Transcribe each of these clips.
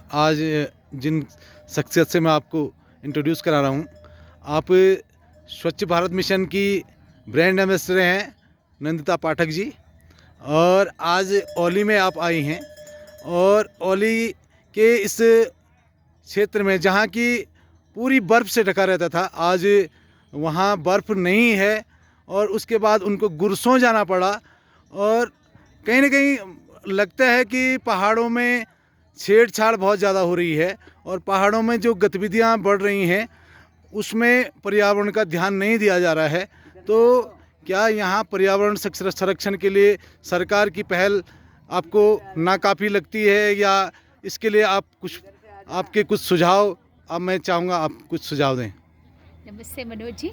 आज जिन शख्सियत से मैं आपको इंट्रोड्यूस करा रहा हूँ, आप स्वच्छ भारत मिशन की ब्रांड एम्बेसडर हैं नंदिता पाठक जी। और आज औली में आप आई हैं और औली के इस क्षेत्र में जहाँ की पूरी बर्फ़ से ढका रहता था, आज वहाँ बर्फ़ नहीं है और उसके बाद उनको गुरसों जाना पड़ा। और कहीं ना कहीं लगता है कि पहाड़ों में छेड़छाड़ बहुत ज़्यादा हो रही है और पहाड़ों में जो गतिविधियाँ बढ़ रही हैं उसमें पर्यावरण का ध्यान नहीं दिया जा रहा है। तो क्या यहाँ पर्यावरण संरक्षण के लिए सरकार की पहल आपको नाकाफ़ी लगती है, या इसके लिए आपके कुछ सुझाव, अब मैं चाहूँगा आप कुछ सुझाव दें। नमस्ते मनोज जी।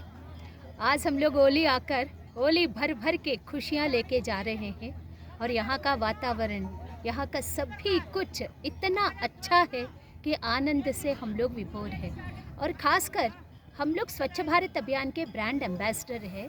आज हम लोग ओली आकर ओली भर भर के खुशियाँ लेके जा रहे हैं और यहाँ का वातावरण, यहाँ का सभी कुछ इतना अच्छा है कि आनंद से हम लोग विभोर हैं। और ख़ासकर हम लोग स्वच्छ भारत अभियान के ब्रांड एम्बेसडर हैं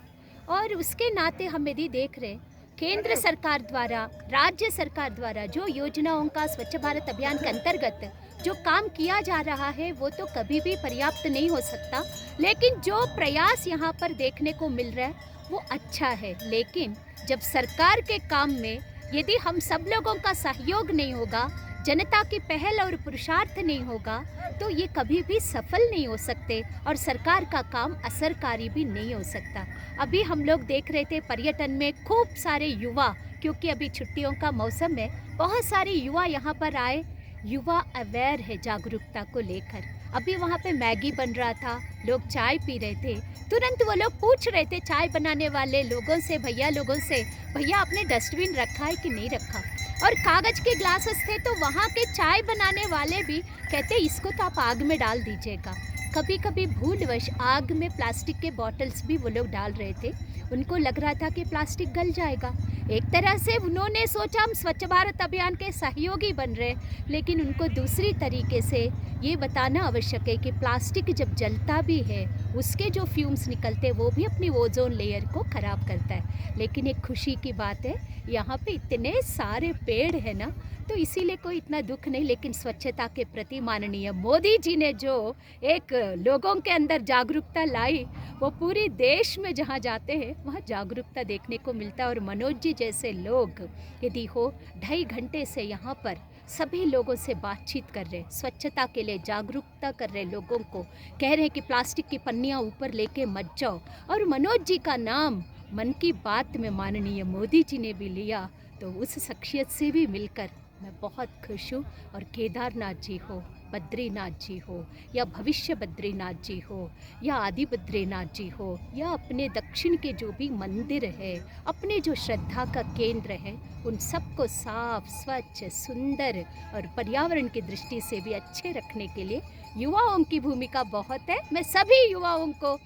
और उसके नाते हम यदि देख रहे केंद्र सरकार द्वारा, राज्य सरकार द्वारा जो योजनाओं का स्वच्छ भारत अभियान के अंतर्गत जो काम किया जा रहा है वो तो कभी भी पर्याप्त नहीं हो सकता, लेकिन जो प्रयास यहाँ पर देखने को मिल रहा है वो अच्छा है। लेकिन जब सरकार के काम में यदि हम सब लोगों का सहयोग नहीं होगा, जनता की पहल और पुरुषार्थ नहीं होगा, तो ये कभी भी सफल नहीं हो सकते और सरकार का काम असरकारी भी नहीं हो सकता। अभी हम लोग देख रहे थे पर्यटन में खूब सारे युवा, क्योंकि अभी छुट्टियों का मौसम है, बहुत सारे युवा यहाँ पर आए। युवा अवेयर है जागरूकता को लेकर। अभी वहाँ पे मैगी बन रहा था, लोग चाय पी रहे थे, तुरंत वो लोग पूछ रहे थे चाय बनाने वाले लोगों से, भैया आपने डस्टबिन रखा है कि नहीं रखा। और कागज के ग्लासेस थे तो वहाँ के चाय बनाने वाले भी कहते इसको तो आप आग में डाल दीजिएगा। कभी कभी भूलवश आग में प्लास्टिक के बॉटल्स भी वो लोग डाल रहे थे, उनको लग रहा था कि प्लास्टिक गल जाएगा। एक तरह से उन्होंने सोचा हम स्वच्छ भारत अभियान के सहयोगी बन रहे, लेकिन उनको दूसरी तरीके से ये बताना आवश्यक है कि प्लास्टिक जब जलता भी है उसके जो फ्यूम्स निकलते हैं वो भी अपनी ओजोन लेयर को ख़राब करता है। लेकिन एक खुशी की बात है, यहाँ पे इतने सारे पेड़ हैं ना, तो इसीलिए कोई इतना दुख नहीं। लेकिन स्वच्छता के प्रति माननीय मोदी जी ने जो एक लोगों के अंदर जागरूकता लाई, वो पूरे देश में जहाँ जाते हैं वहाँ जागरूकता देखने को मिलता है। और मनोज जी जैसे लोग यदि हो 2.5 घंटे से यहाँ पर सभी लोगों से बातचीत कर रहे, स्वच्छता के लिए जागरूकता कर रहे, लोगों को कह रहे हैं कि प्लास्टिक की पन्नियाँ ऊपर लेके मत जाओ। और मनोज जी का नाम मन की बात में माननीय मोदी जी ने भी लिया, तो उस शख्सियत से भी मिलकर मैं बहुत खुश हूँ। और केदारनाथ जी हो, बद्रीनाथ जी हो, या भविष्य बद्रीनाथ जी हो, या आदि बद्रीनाथ जी हो, या अपने दक्षिण के जो भी मंदिर है, अपने जो श्रद्धा का केंद्र है, उन सबको साफ, स्वच्छ, सुंदर और पर्यावरण की दृष्टि से भी अच्छे रखने के लिए युवाओं की भूमिका बहुत है। मैं सभी युवाओं को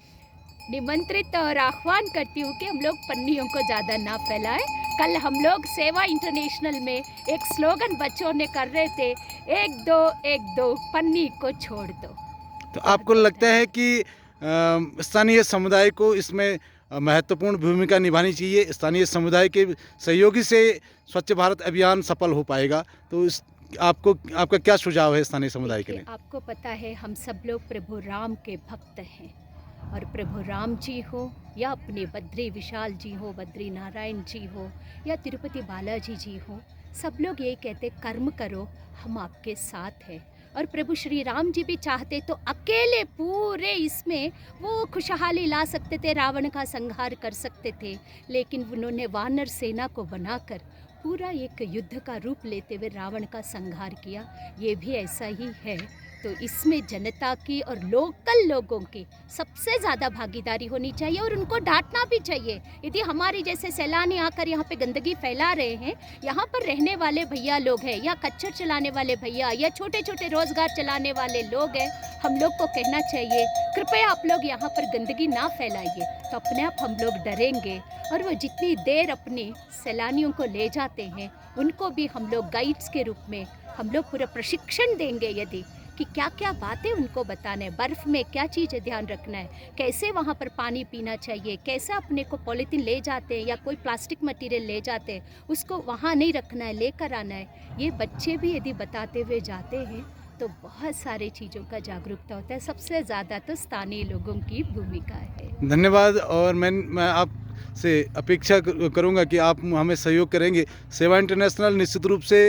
निमंत्रित और आह्वान करती हूँ कि हम लोग पन्नियों को ज़्यादा ना फैलाएं। कल हम लोग सेवा इंटरनेशनल में एक स्लोगन बच्चों ने कर रहे थे, एक दो पन्नी को छोड़ दो। तो बहुत आपको बहुत लगता है कि स्थानीय समुदाय को इसमें महत्वपूर्ण भूमिका निभानी चाहिए, स्थानीय समुदाय के सहयोगी से स्वच्छ भारत अभियान सफल हो पाएगा, तो आपका क्या सुझाव है स्थानीय समुदाय के देखिए, लिए? आपको पता है हम सब लोग प्रभु राम के भक्त हैं। और प्रभु राम जी हो या अपने बद्री विशाल जी हो, बद्री नारायण जी हो, या तिरुपति बालाजी जी हो, सब लोग यही कहते कर्म करो, हम आपके साथ हैं। और प्रभु श्री राम जी भी चाहते तो अकेले पूरे इसमें वो खुशहाली ला सकते थे, रावण का संहार कर सकते थे, लेकिन उन्होंने वानर सेना को बनाकर पूरा एक युद्ध का रूप लेते हुए रावण का संहार किया। ये भी ऐसा ही है। तो इसमें जनता की और लोकल लोगों की सबसे ज़्यादा भागीदारी होनी चाहिए और उनको डांटना भी चाहिए। यदि हमारी जैसे सैलानी आकर यहाँ पे गंदगी फैला रहे हैं, यहाँ पर रहने वाले भैया लोग हैं, या कच्चर चलाने वाले भैया, या छोटे छोटे रोजगार चलाने वाले लोग हैं, हम लोग को कहना चाहिए कृपया आप लोग यहाँ पर गंदगी ना फैलाइए। तो अपने आप हम लोग डरेंगे। और वो जितनी देर अपने सैलानियों को ले जाते हैं, उनको भी हम लोग गाइड्स के रूप में हम लोग पूरा प्रशिक्षण देंगे, यदि कि क्या क्या बातें उनको बताना है, बर्फ़ में क्या चीज़ें ध्यान रखना है, कैसे वहाँ पर पानी पीना चाहिए, कैसे अपने को पॉलीथीन ले जाते हैं या कोई प्लास्टिक मटेरियल ले जाते हैं उसको वहाँ नहीं रखना है, लेकर आना है। ये बच्चे भी यदि बताते हुए जाते हैं तो बहुत सारी चीज़ों का जागरूकता होता है। सबसे ज़्यादा तो स्थानीय लोगों की भूमिका है। धन्यवाद। और मैं आपसे अपेक्षा करूँगा कि आप हमें सहयोग करेंगे। सेवा इंटरनेशनल निश्चित रूप से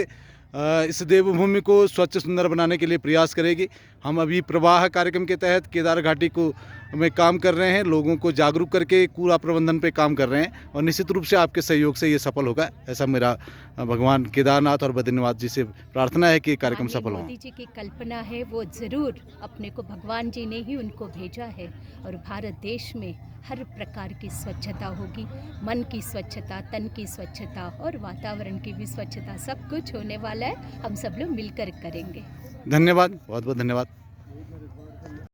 इस देवभूमि को स्वच्छ सुंदर बनाने के लिए प्रयास करेगी। हम अभी प्रवाह कार्यक्रम के तहत केदार घाटी को में काम कर रहे हैं, लोगों को जागरूक करके कूड़ा प्रबंधन पे काम कर रहे हैं और निश्चित रूप से आपके सहयोग से ये सफल होगा। ऐसा मेरा भगवान केदारनाथ और बद्रीनाथ जी से प्रार्थना है कि ये कार्यक्रम माननीय सफल हो। मोदी जी की कल्पना है, वो ज़रूर अपने को भगवान जी ने ही उनको भेजा है और भारत देश में हर प्रकार की स्वच्छता होगी। मन की स्वच्छता, तन की स्वच्छता और वातावरण की भी स्वच्छता, सब कुछ होने वाला है। हम सब लोग मिलकर करेंगे। धन्यवाद, बहुत बहुत धन्यवाद।